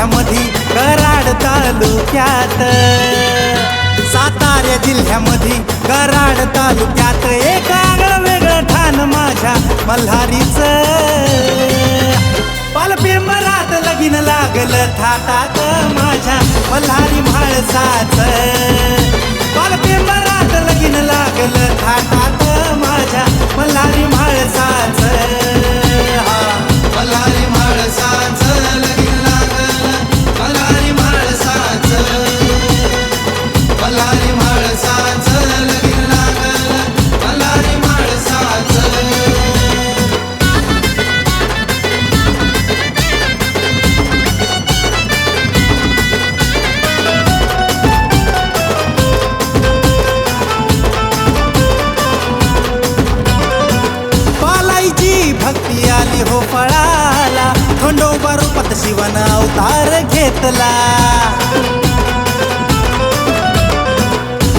जिल्ह्यामध्ये कराड तालुक्यात, सातारा जिल्ह्यामध्ये कराड तालुक्यात एक आगळं वेगळं ठाण माझ्या मल्हारीचं। पालपेंबरात लगीन लागलं थाटात माझ्या मल्हारी म्हाळसाचं। पालपेंबरात लगीन लागलं थाटात माझ्या मल्हारी म्हाळसाचं। मल्हारी म्हाळसाचं लगीन लागलं, मल्हारी म्हाळसाचं, मल्हारी म्हाळसाचं लगीन लागलं, मल्हारी म्हाळसाचं। पालाईची भक्ती आली हो फळाला, खंडोबा रूपात शिवन अवतार घेतला।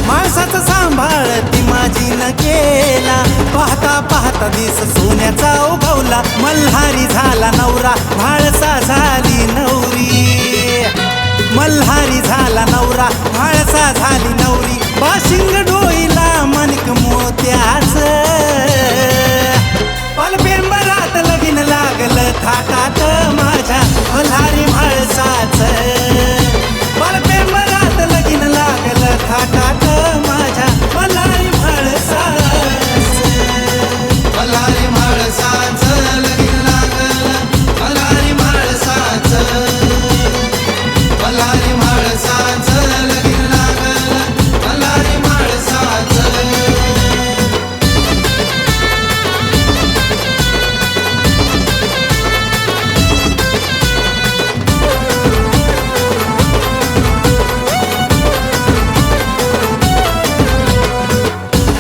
माणसाचा सांभाळ ती माझी न केला, पाहता पाहता दिस सोन्याचा उगवला। मल्हारी झाला नवरा, म्हाळसा झाली नवरी। मल्हारी झाला नवरा, म्हाळसा झाली नवरी। बाशिंग डोईला मणिक मोत्याचं। पालपेंबरात लगीन लागलं थाटात माझ्या मल्हारी म्हाळसाचं। पालपेंबरात लगीन लागलं थाटात माझ्या मल्हारी म्हाळसाचं। मल्हारी म्हाळसाचं लगीन लागलं, मल्हारी म्हाळसाचं, मल्हारी म्हाळसाचं लगीन लागलं, मल्हारी म्हाळसाचं।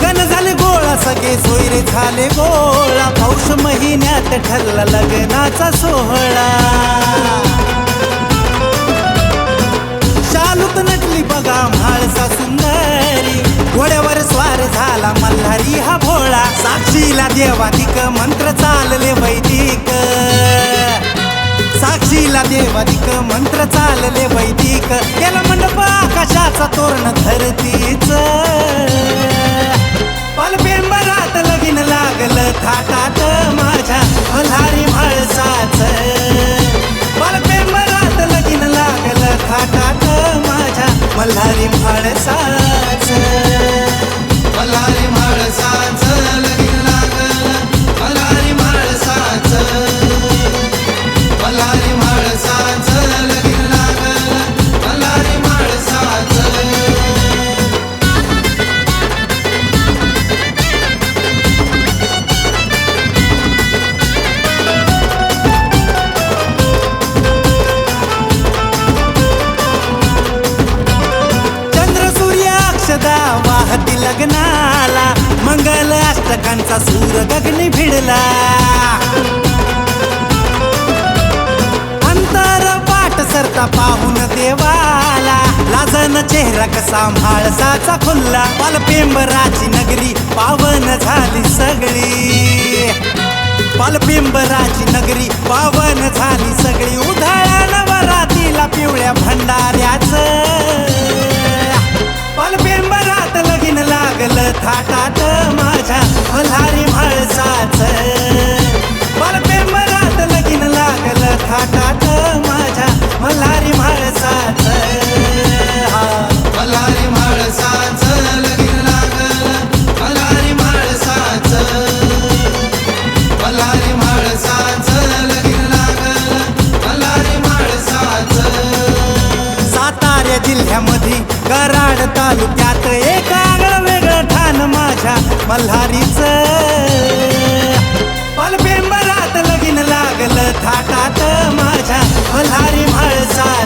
गण झाले गोळा सगळे सोयरे झाले गोळा, पौष महिन्यात ठरला लग्नाचा सोहळा। शालूत नटली बघा म्हाळसा सुंदरी, घोड्यावर स्वार झाला मल्हारी हा भोळा। साक्षीला देवाधिक मंत्र चालले वैदिक, साक्षीला देवाधिक मंत्र चालले वैदिक। गेला मंडप आकाशाचा तोरण धरतीच। पालपेंबरात लगीन लागलं थाटात माझ्या मल्हारी म्हाळसाचं। पालपेंबरात लगीन लागलं थाटात माझ्या मल्हारी म्हाळसाचं। मल्हारी म्हाळसाचं लगीन लागलं, मल्हारी म्हाळसाचं, मल्हारी म्हाळसाचं लगीन लागलं, मल्हारी म्हाळसाचं। चंद्र सूर्य अक्षदा वाहती लग्नाला, मंगल अष्टकांचा सूर गगनी भिडला। अंतर पाठ सरता पाहून देवाला, लाजन चेहरा कसा म्हाळसाचा खुल्ला। पालपेंबराची नगरी पावन झाली सगळी, पालपेंबराची नगरी पावन झाली सगळी। उधाळ्या नवरातीला पिवळ्या भंडाऱ्याचं। पालपेंबरात लगीन लागलं थाटात माझ्या मल्हारी म्हाळसाचं। पालपेंबरात लगीन लागलं थाटात माझ्या मल्हारी म्हाळसाचं। मल्हारी म्हाळसाचं लगीन लागलं, मल्हारी म्हाळसाचं, मल्हारी म्हाळसाचं लगीन लागलं, मल्हारी म्हाळसाचं। सातारा जिल्ह्यामध्ये कराड तालुक्यात एक आगळं वेगळं ठाण माझ्या मल्हारीचं। पालपेंबरात लगीन लागलं थाटात माझ्या मल्हारी म्हाळसाचं।